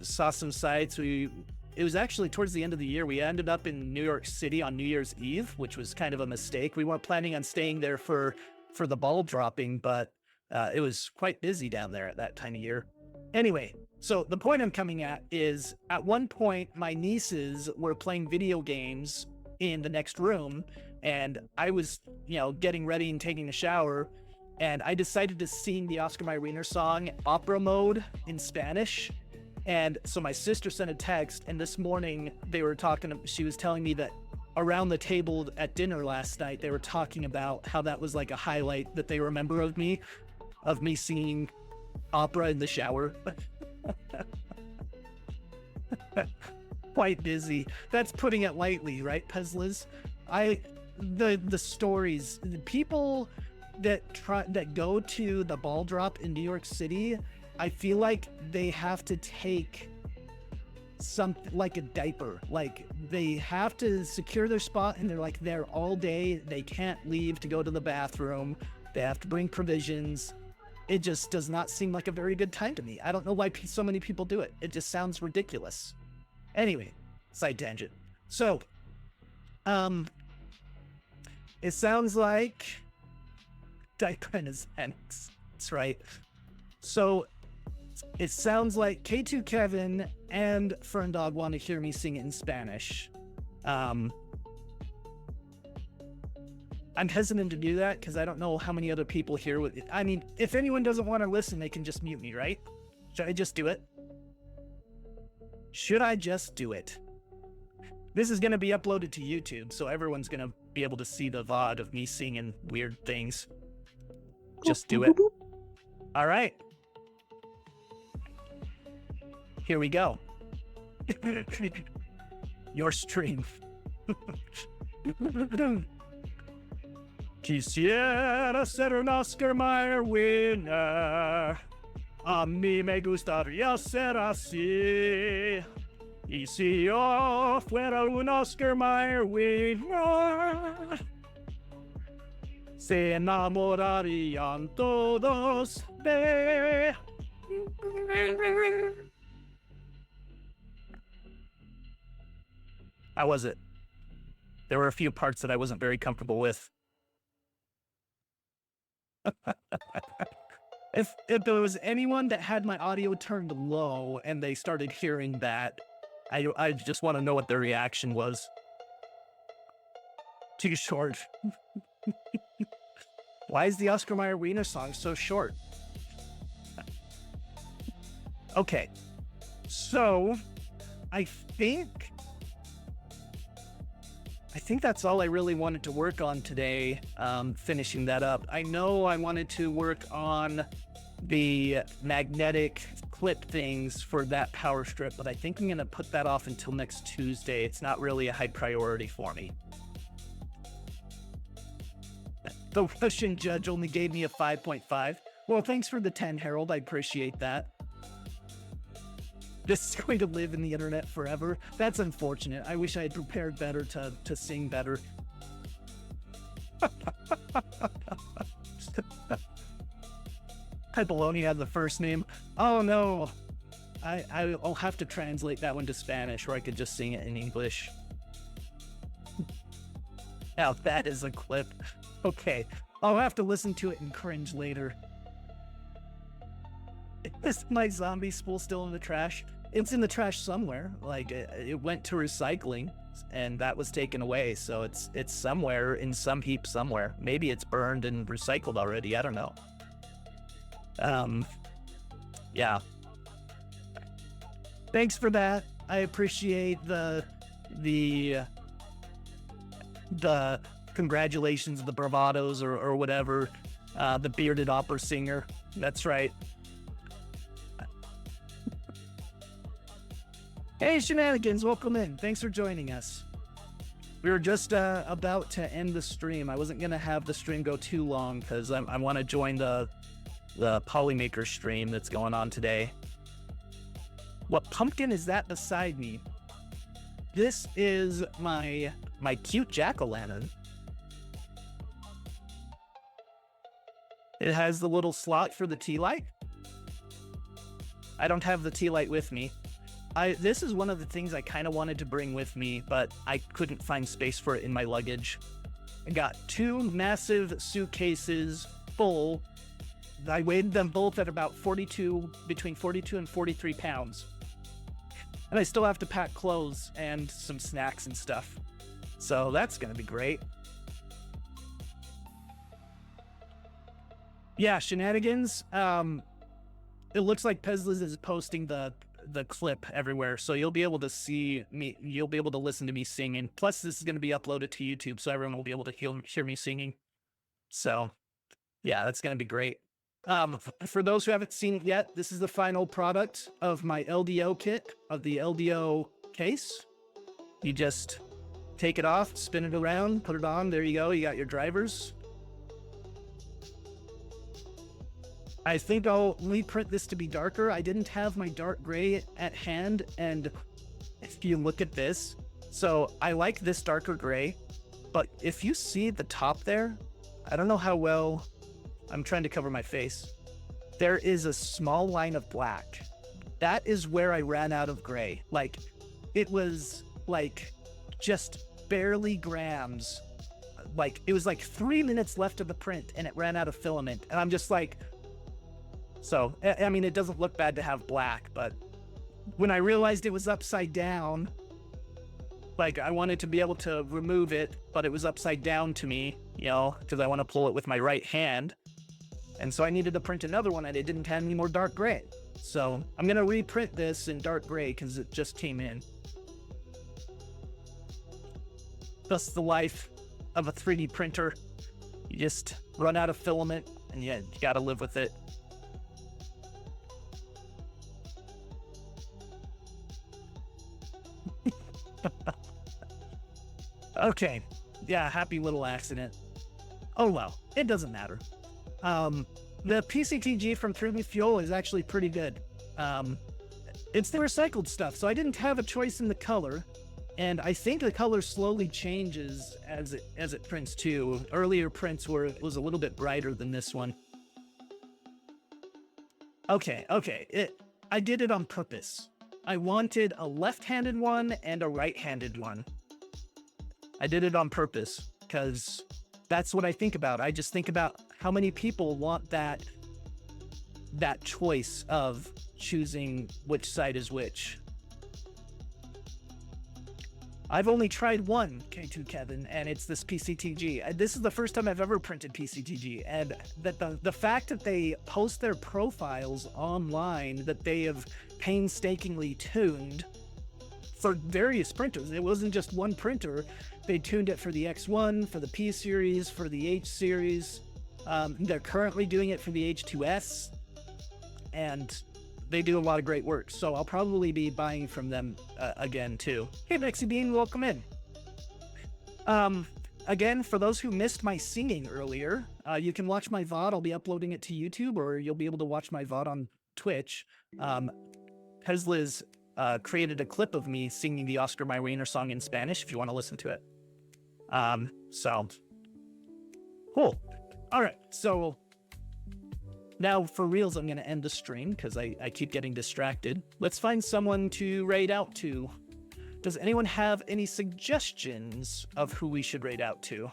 saw some sights. It was actually towards the end of the year. We ended up in New York City on New Year's Eve, which was kind of a mistake. We weren't planning on staying there for the ball dropping, but it was quite busy down there at that time of year. Anyway, so the point I'm coming at is at one point, my nieces were playing video games in the next room, and I was, getting ready and taking a shower, and I decided to sing the Oscar Mayer Wiener song opera mode in Spanish. And so my sister sent a text, and this morning she was telling me that around the table at dinner last night, they were talking about how that was like a highlight that they remember of me singing opera in the shower. Quite busy. That's putting it lightly, right, Pezliz? The stories, the people that go to the ball drop in New York City, I feel like they have to take something like a diaper. Like they have to secure their spot and they're like there all day. They can't leave to go to the bathroom. They have to bring provisions. It just does not seem like a very good time to me. I don't know why so many people do it. It just sounds ridiculous. Anyway, side tangent. So, it sounds like diaper and Xanax. That's right. So, it sounds like K2 Kevin and Ferndog want to hear me sing it in Spanish. I'm hesitant to do that because I don't know how many other people here would. I mean, if anyone doesn't want to listen, they can just mute me, right? Should I just do it? Should I just do it? This is going to be uploaded to YouTube, so everyone's going to be able to see the VOD of me singing weird things. Just do it. All right. Here we go. Your stream. Quisiera ser un Oscar Mayer winner. A mí me gustaría ser así. Y si yo fuera un Oscar Mayer winner, se enamorarían todos de. How was it? There were a few parts that I wasn't very comfortable with. If there was anyone that had my audio turned low and they started hearing that, I just want to know what their reaction was. Too short. Why is the Oscar Mayer Wiener song so short? Okay, so I think that's all I really wanted to work on today, finishing that up. I know I wanted to work on the magnetic clip things for that power strip, but I think I'm going to put that off until next Tuesday. It's not really a high priority for me. The Russian judge only gave me a 5.5. Well, thanks for the 10, Harold. I appreciate that. This is going to live in the internet forever. That's unfortunate. I wish I had prepared better to sing better. Baloney had the first name. Oh no. I'll have to translate that one to Spanish, or I could just sing it in English. Now that is a clip. Okay, I'll have to listen to it and cringe later. Is my zombie spool still in the trash? It's in the trash somewhere. Like, it went to recycling, and that was taken away. So it's somewhere in some heap somewhere. Maybe it's burned and recycled already. I don't know. Yeah. Thanks for that. I appreciate the congratulations, the bravados, or whatever. The bearded opera singer. That's right. Hey, Shenanigans, welcome in. Thanks for joining us. We were just about to end the stream. I wasn't going to have the stream go too long because I want to join the Polymaker stream that's going on today. What pumpkin is that beside me? This is my cute jack-o'-lantern. It has the little slot for the tea light. I don't have the tea light with me. This is one of the things I kind of wanted to bring with me, but I couldn't find space for it in my luggage. I got 2 massive suitcases full. I weighed them both at about between 42 and 43 pounds. And I still have to pack clothes and some snacks and stuff. So that's going to be great. Yeah, Shenanigans. It looks like Pezlis is posting the clip everywhere, so you'll be able to see me. You'll be able to listen to me singing. Plus, this is going to be uploaded to YouTube, so everyone will be able to hear me singing. So, yeah, that's going to be great. For those who haven't seen it yet, this is the final product of my LDO kit, of the LDO case. You just take it off, spin it around, put it on. There you go. You got your drivers. I think I'll reprint this to be darker. I didn't have my dark gray at hand, and if you look at this, so I like this darker gray, but if you see the top there, I don't know how well, I'm trying to cover my face. There is a small line of black. That is where I ran out of gray. Like, it was like just barely grams. Like, it was like 3 minutes left of the print and it ran out of filament. And I'm just like, so, I mean, it doesn't look bad to have black, but when I realized it was upside down, like, I wanted to be able to remove it, but it was upside down to me, you know, because I want to pull it with my right hand. And so I needed to print another one, and it didn't have any more dark gray. So I'm going to reprint this in dark gray because it just came in. That's the life of a 3D printer. You just run out of filament, and you got to live with it. Okay, yeah, happy little accident. Oh well, it doesn't matter. The PCTG from 3D Fuel is actually pretty good. It's the recycled stuff, so I didn't have a choice in the color, and I think the color slowly changes as it prints too. Earlier prints was a little bit brighter than this one. Okay, I did it on purpose. I wanted a left-handed one and a right-handed one. I did it on purpose because that's what I think about. I just think about how many people want that choice of choosing which side is which. I've only tried one, K2 Kevin, and it's this PCTG. This is the first time I've ever printed PCTG, and that the fact that they post their profiles online that they have painstakingly tuned for various printers. It wasn't just one printer. They tuned it for the X1, for the P series, for the H series. They're currently doing it for the H2S, and they do a lot of great work. So I'll probably be buying from them again too. Hey, Mexi Bean, welcome in. Again, for those who missed my singing earlier, you can watch my VOD. I'll be uploading it to YouTube, or you'll be able to watch my VOD on Twitch. Pezlis created a clip of me singing the Oscar Mayrena song in Spanish if you want to listen to it. So cool. All right, so now for reals, I'm going to end the stream because I keep getting distracted. Let's find someone to raid out to. Does anyone have any suggestions of who we should raid out to?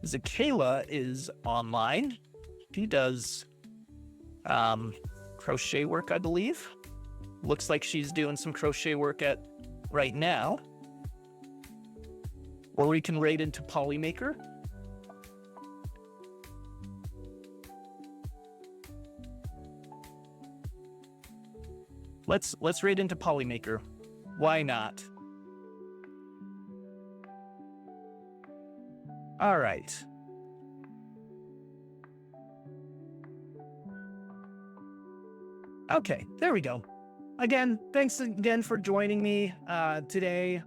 Zakayla is online. She does crochet work, I believe. Looks like she's doing some crochet work right now. Or we can raid into Polymaker. Let's raid into Polymaker. Why not? All right. Okay, there we go. Again, thanks again for joining me today.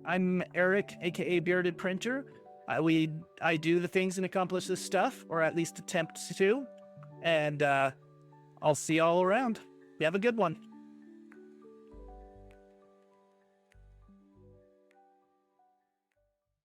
I'm Eric, aka Bearded Printer. I do the things and accomplish this stuff, or at least attempt to. And I'll see y'all around. You have a good one.